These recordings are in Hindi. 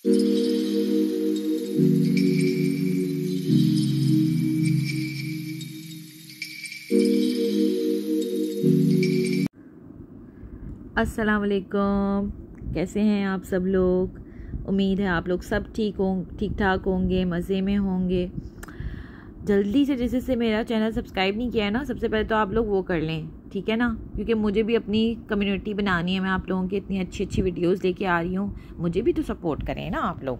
अस्सलाम वालेकुम, कैसे हैं आप सब लोग। उम्मीद है आप लोग सब ठीक ठाक होंगे, मज़े में होंगे। जल्दी से जिससे मेरा चैनल सब्सक्राइब नहीं किया है ना, सबसे पहले तो आप लोग वो कर लें, ठीक है ना, क्योंकि मुझे भी अपनी कम्युनिटी बनानी है। मैं आप लोगों की इतनी अच्छी अच्छी वीडियोस लेके आ रही हूँ, मुझे भी तो सपोर्ट करें ना आप लोग।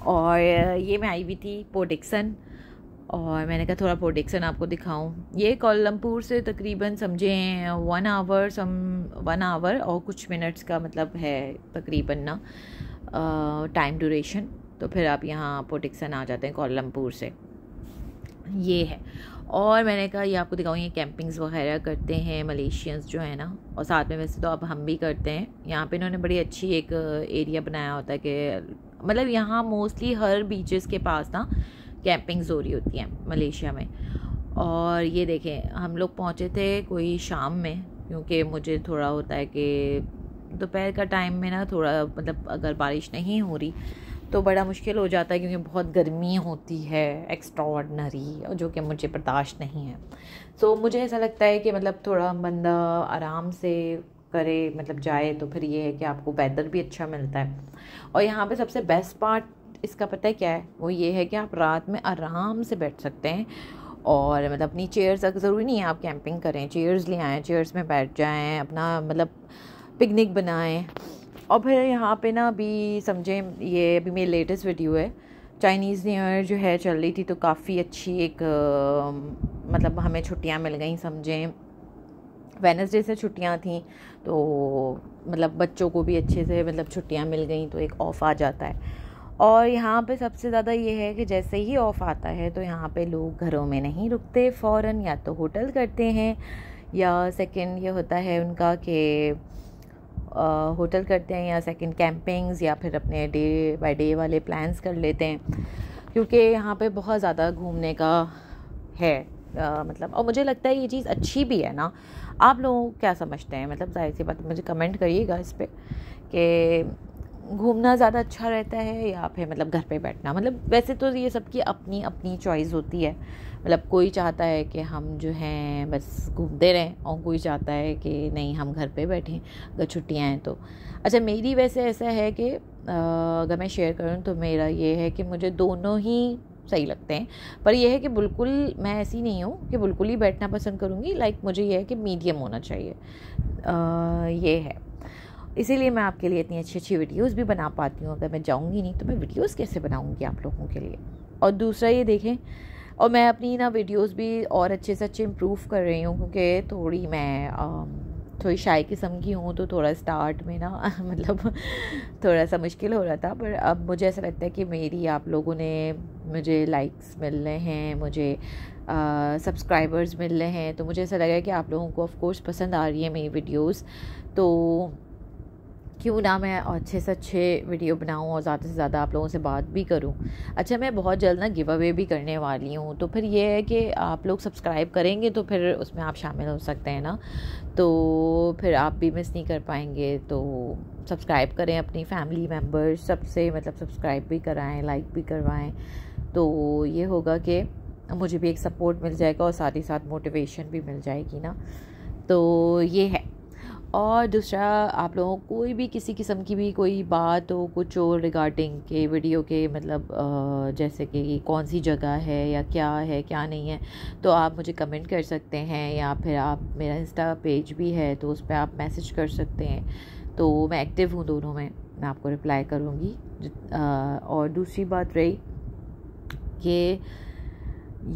और ये मैं आई हुई थी पोर्ट डिक्सन, और मैंने कहा थोड़ा पोर्ट डिक्सन आपको दिखाऊं। ये कोलमपुर से तकरीबन समझे 1 आवर और कुछ मिनट्स का मतलब है तकरीबन ना टाइम ड्यूरेशन। तो फिर आप यहाँ पोर्ट डिक्सन आ जाते हैं कोलमपुर से, ये है। और मैंने कहा ये आपको दिखाऊँ, ये कैंपिंग्स वगैरह करते हैं मलेशियंस जो है ना, और साथ में वैसे तो अब हम भी करते हैं। यहाँ पे इन्होंने बड़ी अच्छी एक एरिया बनाया होता है कि मतलब यहाँ मोस्टली हर बीचेस के पास ना कैंपिंग्स हो रही होती हैं मलेशिया में। और ये देखें, हम लोग पहुँचे थे कोई शाम में, क्योंकि मुझे थोड़ा होता है कि दोपहर का टाइम में ना थोड़ा मतलब अगर बारिश नहीं हो रही तो बड़ा मुश्किल हो जाता है, क्योंकि बहुत गर्मी होती है एक्स्ट्राऑर्डिनरी, जो कि मुझे बर्दाश्त नहीं है। सो मुझे ऐसा लगता है कि मतलब थोड़ा बंदा आराम से करे, मतलब जाए, तो फिर ये है कि आपको वेदर भी अच्छा मिलता है। और यहाँ पे सबसे बेस्ट पार्ट इसका पता है क्या है, वो ये है कि आप रात में आराम से बैठ सकते हैं। और मतलब अपनी चेयर्स, ज़रूरी नहीं है आप कैंपिंग करें, चेयर्स ले आएँ, चेयर्स में बैठ जाएँ, अपना मतलब पिकनिक बनाएं। और फिर यहाँ पे ना अभी समझें, ये अभी मेरी लेटेस्ट वीडियो है, चाइनीज़ न्यू ईयर जो है चल रही थी, तो काफ़ी अच्छी एक मतलब हमें छुट्टियाँ मिल गई समझें। वेडनेसडे से छुट्टियाँ थी, तो मतलब बच्चों को भी अच्छे से मतलब छुट्टियाँ मिल गई, तो एक ऑफ़ आ जाता है। और यहाँ पे सबसे ज़्यादा ये है कि जैसे ही ऑफ़ आता है तो यहाँ पे लोग घरों में नहीं रुकते, फ़ौरन या तो होटल करते हैं, या सेकंड ये होता है उनका कि होटल करते हैं, या सेकंड कैंपिंग्स, या फिर अपने डे बाय डे वाले प्लान्स कर लेते हैं, क्योंकि यहाँ पे बहुत ज़्यादा घूमने का है मतलब। और मुझे लगता है ये चीज़ अच्छी भी है ना। आप लोग क्या समझते हैं, मतलब जाहिर सी बात, मुझे कमेंट करिएगा इस पर कि घूमना ज़्यादा अच्छा रहता है या फिर मतलब घर पे बैठना। मतलब वैसे तो ये सबकी अपनी अपनी चॉइस होती है, मतलब कोई चाहता है कि हम जो हैं बस घूमते रहें, और कोई चाहता है कि नहीं हम घर पे बैठें अगर छुट्टियाँ हैं तो। अच्छा, मेरी वैसे ऐसा है कि अगर मैं शेयर करूँ तो मेरा ये है कि मुझे दोनों ही सही लगते हैं, पर यह है कि बिल्कुल मैं ऐसी नहीं हूँ कि बिल्कुल ही बैठना पसंद करूँगी। लाइक मुझे यह है कि मीडियम होना चाहिए, ये है। इसीलिए मैं आपके लिए इतनी अच्छी अच्छी वीडियोस भी बना पाती हूँ। अगर मैं जाऊँगी नहीं तो मैं वीडियोस कैसे बनाऊँगी आप लोगों के लिए। और दूसरा ये देखें, और मैं अपनी ना वीडियोस भी और अच्छे से अच्छे इम्प्रूव कर रही हूँ, क्योंकि थोड़ी मैं थोड़ी शाय किस्म की हूँ, तो थोड़ा स्टार्ट में ना मतलब थोड़ा सा मुश्किल हो रहा था, पर अब मुझे ऐसा लगता है कि मेरी आप लोगों ने, मुझे लाइक्स मिल रहे हैं, मुझे सब्सक्राइबर्स मिल रहे हैं, तो मुझे ऐसा लगा कि आप लोगों को ऑफ कोर्स पसंद आ रही है मेरी वीडियोस, तो क्यों ना मैं अच्छे से अच्छे वीडियो बनाऊं और ज़्यादा से ज़्यादा आप लोगों से बात भी करूं। अच्छा, मैं बहुत जल्द ना गिव अवे भी करने वाली हूं, तो फिर ये है कि आप लोग सब्सक्राइब करेंगे तो फिर उसमें आप शामिल हो सकते हैं ना, तो फिर आप भी मिस नहीं कर पाएंगे। तो सब्सक्राइब करें, अपनी फैमिली मेम्बर्स सबसे मतलब सब्सक्राइब भी कराएँ, लाइक भी करवाएँ, तो ये होगा कि मुझे भी एक सपोर्ट मिल जाएगा और साथ ही साथ मोटिवेशन भी मिल जाएगी ना, तो ये है। और दूसरा, आप लोगों को कोई भी किसी किस्म की भी कोई बात हो कुछ और रिगार्डिंग के वीडियो के, मतलब जैसे कि कौन सी जगह है या क्या नहीं है, तो आप मुझे कमेंट कर सकते हैं, या फिर आप, मेरा इंस्टा पेज भी है तो उस पर आप मैसेज कर सकते हैं, तो मैं एक्टिव हूँ दोनों में, मैं आपको रिप्लाई करूँगी। और दूसरी बात रही कि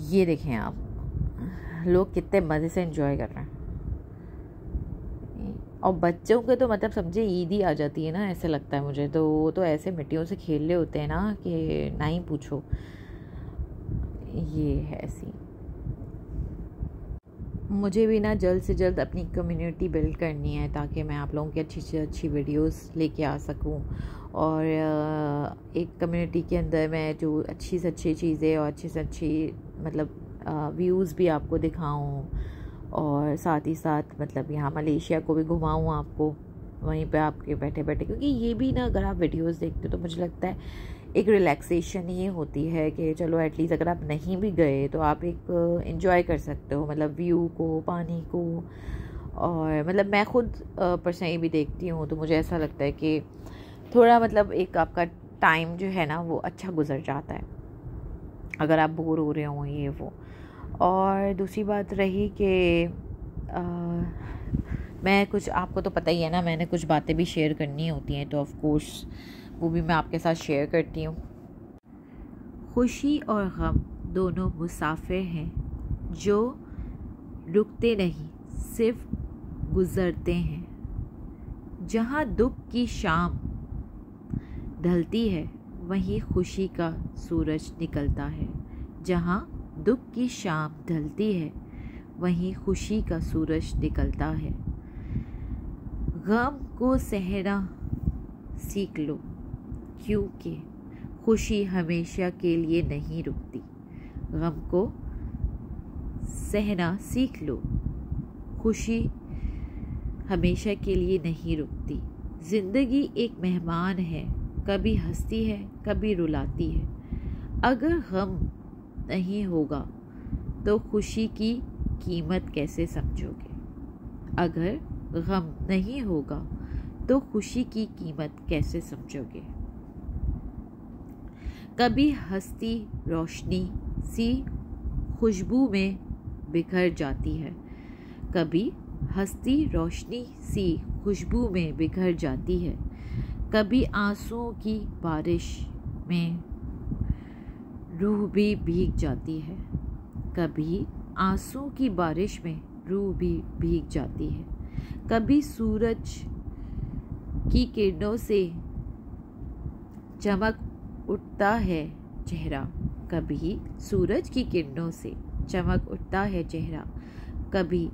ये देखें आप लोग कितने मज़े से एंजॉय कर रहे हैं, और बच्चों के तो मतलब समझे ईद ही आ जाती है ना, ऐसे लगता है मुझे तो। वो तो ऐसे मिट्टियों से खेल रहे होते हैं ना कि ना ही पूछो, ये है ऐसी। मुझे भी ना जल्द से जल्द अपनी कम्युनिटी बिल्ड करनी है, ताकि मैं आप लोगों की अच्छी से अच्छी वीडियोस लेके आ सकूं, और एक कम्युनिटी के अंदर मैं जो अच्छी से अच्छी चीज़ें और अच्छी से अच्छी मतलब व्यूज़ भी आपको दिखाऊं, और साथ ही साथ मतलब यहाँ मलेशिया को भी घुमाऊँ आपको, वहीं पे आपके बैठे बैठे, क्योंकि ये भी ना अगर आप वीडियोस देखते हो तो मुझे लगता है एक रिलैक्सेशन ही होती है कि चलो एटलीस्ट अगर आप नहीं भी गए तो आप एक एंजॉय कर सकते हो, मतलब व्यू को, पानी को। और मतलब मैं खुद पर्सनली भी देखती हूँ तो मुझे ऐसा लगता है कि थोड़ा मतलब एक आपका टाइम जो है ना वो अच्छा गुजर जाता है अगर आप बोर हो रहे हो ये वो। और दूसरी बात रही कि मैं कुछ, आपको तो पता ही है ना, मैंने कुछ बातें भी शेयर करनी होती हैं तो ऑफ कोर्स वो भी मैं आपके साथ शेयर करती हूँ। खुशी और गम दोनों मुसाफिर हैं जो रुकते नहीं, सिर्फ गुज़रते हैं। जहाँ दुख की शाम ढलती है वहीं खुशी का सूरज निकलता है। जहाँ दुख की शाम ढलती है वहीं खुशी का सूरज निकलता है। गम को सहना सीख लो, क्योंकि खुशी हमेशा के लिए नहीं रुकती। गम को सहना सीख लो, खुशी हमेशा के लिए नहीं रुकती। ज़िंदगी एक मेहमान है, कभी हंसती है कभी रुलाती है। अगर गम नहीं होगा तो खुशी की कीमत कैसे समझोगे? अगर गम नहीं होगा तो खुशी की कीमत कैसे समझोगे? कभी हंसती रोशनी सी खुशबू में बिखर जाती है। कभी हंसती रोशनी सी खुशबू में बिखर जाती है। कभी आंसुओं की बारिश में रूह भी भीग जाती है। कभी आंसुओं की बारिश में रूह भी भीग जाती है। कभी सूरज की किरणों से चमक उठता है चेहरा। कभी सूरज की किरणों से चमक उठता है चेहरा। कभी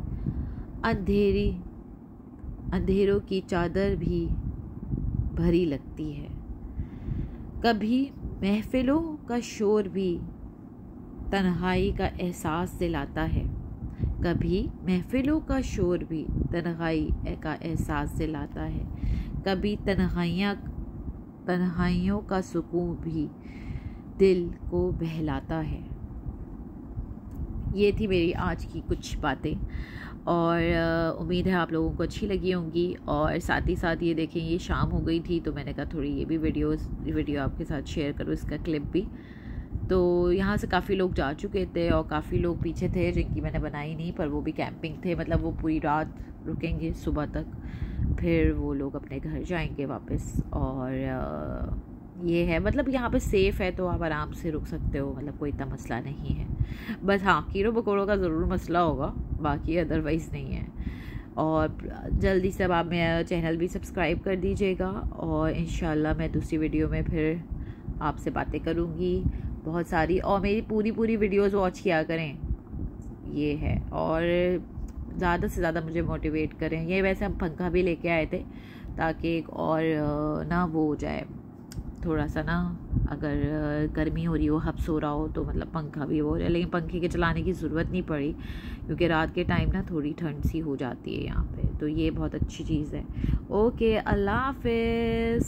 अंधेरों की चादर भी भरी लगती है। कभी महफिलों का शोर भी तन्हाई का एहसास दिलाता है। कभी महफिलों का शोर भी तन्हाई का एहसास दिलाता है। कभी तन्हाइयों का सुकून भी दिल को बहलाता है। ये थी मेरी आज की कुछ बातें और उम्मीद है आप लोगों को अच्छी लगी होंगी। और साथ ही साथ ये देखें, ये शाम हो गई थी तो मैंने कहा थोड़ी ये भी वीडियो आपके साथ शेयर करूँ, इसका क्लिप भी। तो यहाँ से काफ़ी लोग जा चुके थे और काफ़ी लोग पीछे थे जिनकी मैंने बनाई नहीं, पर वो भी कैंपिंग थे, मतलब वो पूरी रात रुकेंगे, सुबह तक फिर वो लोग अपने घर जाएंगे वापस। और ये है, मतलब यहाँ पे सेफ़ है तो आप आराम से रुक सकते हो, मतलब कोई इतना मसला नहीं है। बस हाँ, कीड़ों मकोड़ों का ज़रूर मसला होगा, बाकी अदरवाइज़ नहीं है। और जल्दी से अब आप मेरा चैनल भी सब्सक्राइब कर दीजिएगा और इंशाल्लाह मैं दूसरी वीडियो में फिर आपसे बातें करूँगी बहुत सारी। और मेरी पूरी वीडियोज़ वॉच किया करें, ये है। और ज़्यादा से ज़्यादा मुझे मोटिवेट करें। ये वैसे हम पंखा भी लेके आए थे ताकि एक और ना वो हो जाए थोड़ा सा ना, अगर गर्मी हो रही हो, हब्स हो रहा हो तो मतलब पंखा भी वो हो जाए। लेकिन पंखे के चलाने की ज़रूरत नहीं पड़ी क्योंकि रात के टाइम ना थोड़ी ठंड सी हो जाती है यहाँ पे, तो ये बहुत अच्छी चीज़ है। ओके, अल्लाह हाफ़िज़।